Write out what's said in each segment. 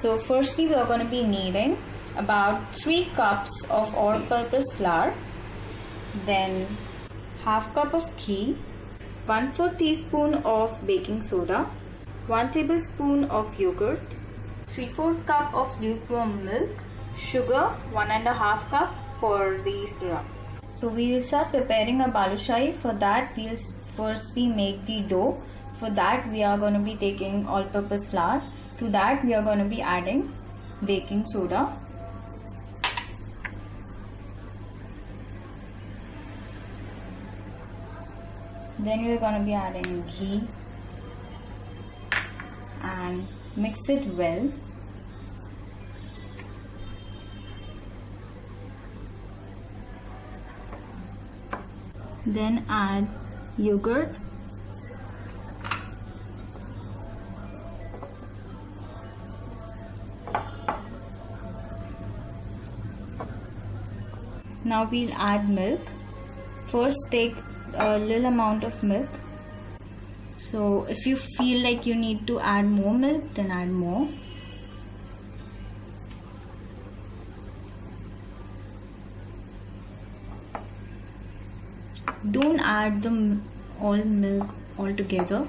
So firstly we are going to be needing about 3 cups of all-purpose flour, then half cup of ghee, 1/4 teaspoon of baking soda, 1 tablespoon of yogurt, 3/4 cup of lukewarm milk, sugar 1½ cup for the syrup. So we will start preparing a balushahi. For that we will firstly make the dough. For that we are going to be taking all-purpose flour. To that we are going to be adding baking soda, then we are going to be adding ghee and mix it well. Then add yogurt, now we'll add milk. First take a little amount of milk. So if you feel like you need to add more milk, then add more. Don't add all milk all together.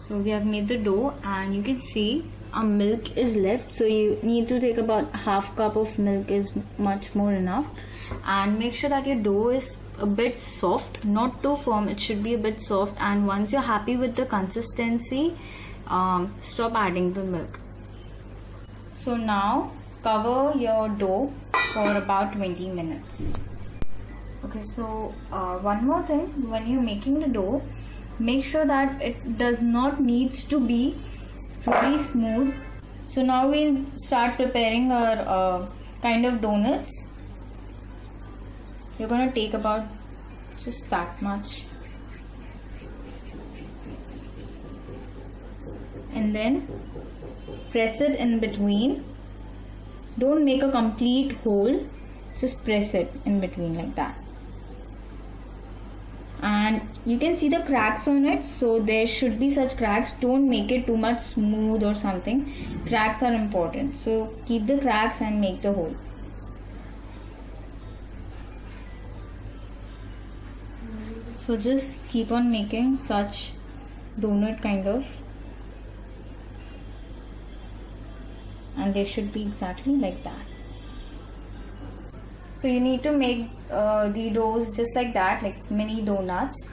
So we have made the dough and you can see our milk is left, so you need to take about half cup of milk is much more enough. And make sure that your dough is a bit soft, not too firm, it should be a bit soft. And once you're happy with the consistency, stop adding the milk. So now cover your dough for about 20 minutes. Okay, so one more thing, when you're making the dough, make sure that it does not needs to be really smooth. So now we'll start preparing our kind of donuts. You're going to take about just that much and then press it in between. Don't make a complete hole, just press it in between like that. And you can see the cracks on it, so there should be such cracks. Don't make it too much smooth or something. Cracks are important, so keep the cracks and make the hole. So just keep on making such donut kind of, and they should be exactly like that. So you need to make the doughs just like that, like mini donuts.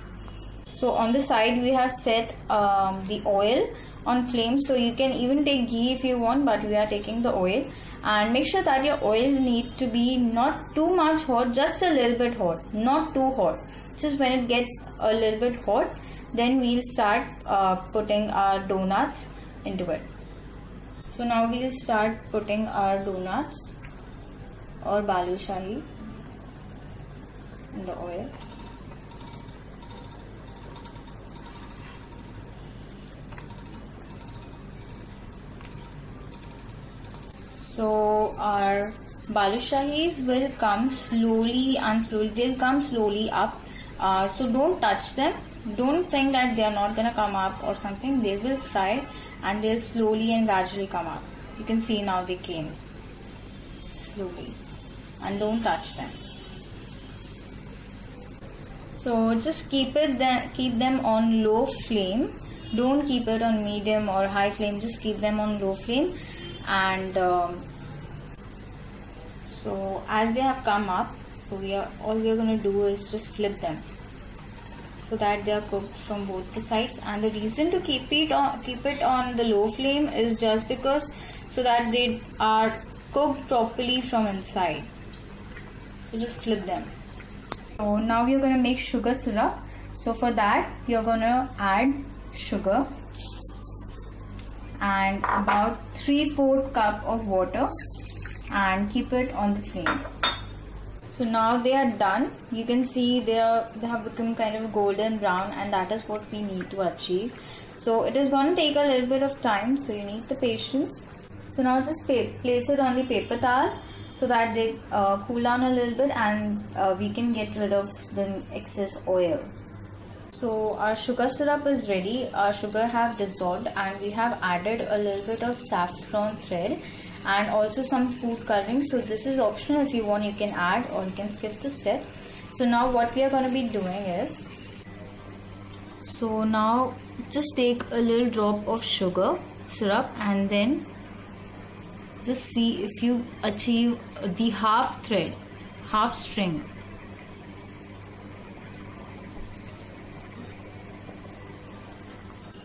So on the side we have set the oil on flame, so you can even take ghee if you want, but we are taking the oil. And make sure that your oil need to be not too much hot, just a little bit hot, not too hot. Just when it gets a little bit hot, then we'll start putting our donuts into it. So now we'll start putting our donuts or balushahi in the oil. So our balushahis will come slowly and slowly. They'll come slowly up. So don't touch them. Don't think that they are not gonna come up or something. They will fry and they'll slowly and gradually come up. You can see now they came slowly, and don't touch them. So just keep them on low flame. Don't keep it on medium or high flame. Just keep them on low flame. And so as they have come up, so all we are going to do is just flip them so that they are cooked from both the sides. And the reason to keep it on the low flame is just because so that they are cooked properly from inside. So just flip them. So now we are going to make sugar syrup. So for that we are going to add sugar and about 3/4 cup of water and keep it on the flame. So now they are done. You can see they have become kind of golden brown, and that is what we need to achieve. So it is going to take a little bit of time, so you need the patience. So now just place it on the paper towel so that they cool down a little bit, and we can get rid of the excess oil. So our sugar syrup is ready. Our sugar have dissolved and we have added a little bit of saffron thread and also some food coloring. So this is optional. If you want, you can add or you can skip the step. So now what we are going to be doing is, so now just take a little drop of sugar syrup and then just see if you achieve the half thread, half string.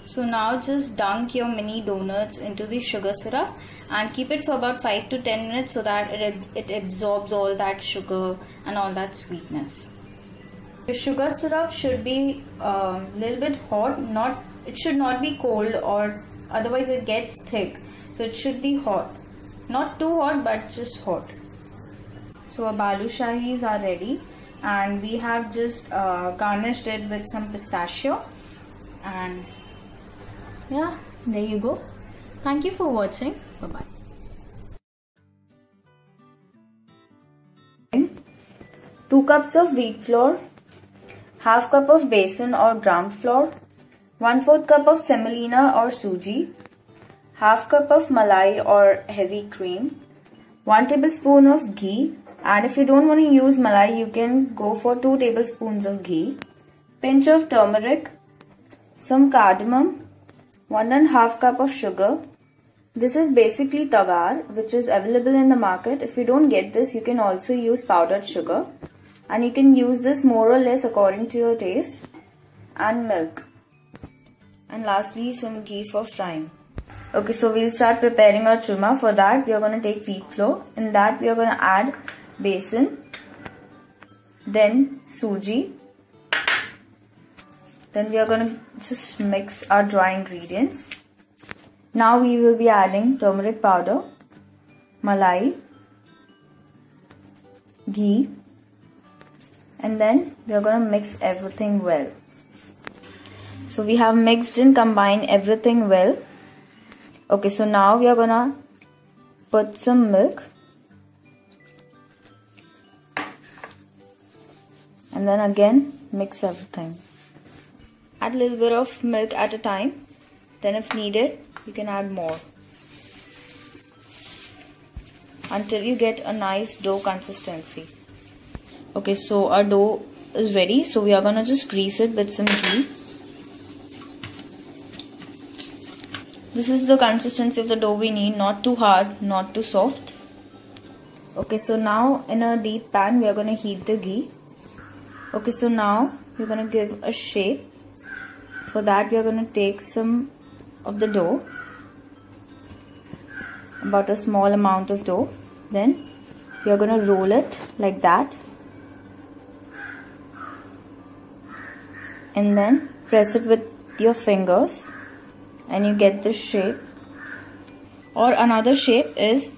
So now just dunk your mini donuts into the sugar syrup and keep it for about 5 to 10 minutes so that it absorbs all that sugar and all that sweetness. The sugar syrup should be a little bit hot, it should not be cold, or otherwise it gets thick. So it should be hot, not too hot but just hot. So our balushahis are ready and we have just garnished it with some pistachio, and yeah, there you go. Thank you for watching. Bye bye. 2 cups of wheat flour, half cup of besan or gram flour, 1/4 cup of semolina or suji, half cup of malai or heavy cream, 1 tablespoon of ghee, and if you don't want to use malai, you can go for 2 tablespoons of ghee, pinch of turmeric, some cardamom, 1½ cup of sugar. This is basically tagar, which is available in the market. If you don't get this, you can also use powdered sugar, and you can use this more or less according to your taste, and milk, and lastly some ghee for frying. Okay, so we'll start preparing our churma. For that we are going to take wheat flour. In that we are going to add besan, then suji. Then we are going to just mix our dry ingredients. Now we will be adding turmeric powder, malai, ghee, and then we are going to mix everything well. So we have mixed and combined everything well. Okay, so now we are going to put some milk and then again mix everything. Add a little bit of milk at a time, then if needed you can add more until you get a nice dough consistency. Okay, so our dough is ready, so we are gonna just grease it with some ghee. This is the consistency of the dough we need, not too hard, not too soft. Okay, so now in a deep pan we are gonna heat the ghee. Okay, so now we're gonna give a shape. For that we are going to take some of the dough, about a small amount of dough, then we are going to roll it like that and then press it with your fingers and you get this shape. Or another shape is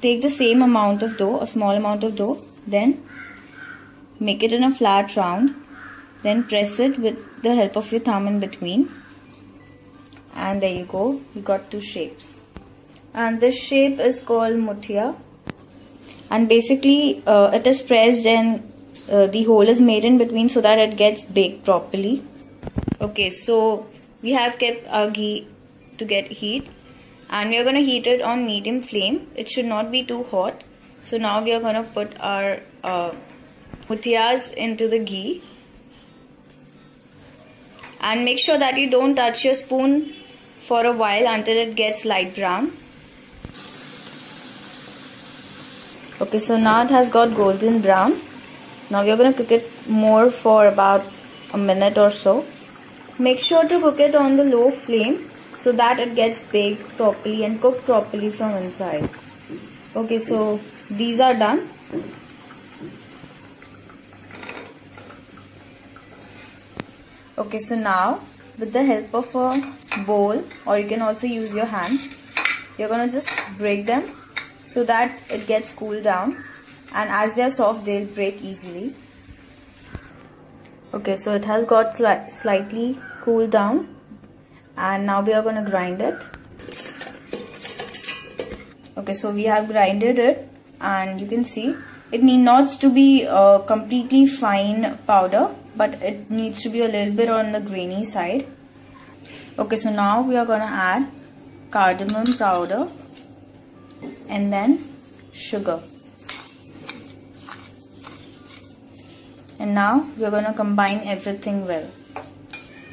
take the same amount of dough, a small amount of dough, then make it in a flat round, then press it with the help of your thumb in between, and there you go, you got 2 shapes. And this shape is called muthia, and basically it is pressed and the hole is made in between so that it gets baked properly. Okay, so we have kept our ghee to get heat and we are going to heat it on medium flame. It should not be too hot. So now we are going to put our muthias into the ghee. And make sure that you don't touch your spoon for a while until it gets light brown. Okay, so now it has got golden brown. Now we are going to cook it more for about a minute or so. Make sure to cook it on the low flame so that it gets baked properly and cooked properly from inside. Okay, so these are done. Okay, so now with the help of a bowl, or you can also use your hands, you're gonna just break them so that it gets cooled down, and as they are soft they'll break easily. Okay, so it has got slightly cooled down and now we are gonna grind it. Okay, so we have grinded it and you can see it need not to be completely fine powder, but it needs to be a little bit on the grainy side. Okay, so now we are going to add cardamom powder and then sugar. And now we are going to combine everything well.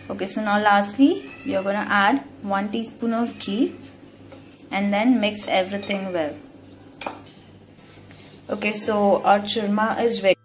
Okay, so now lastly we are going to add 1 teaspoon of ghee and then mix everything well. Okay, so our churma is ready.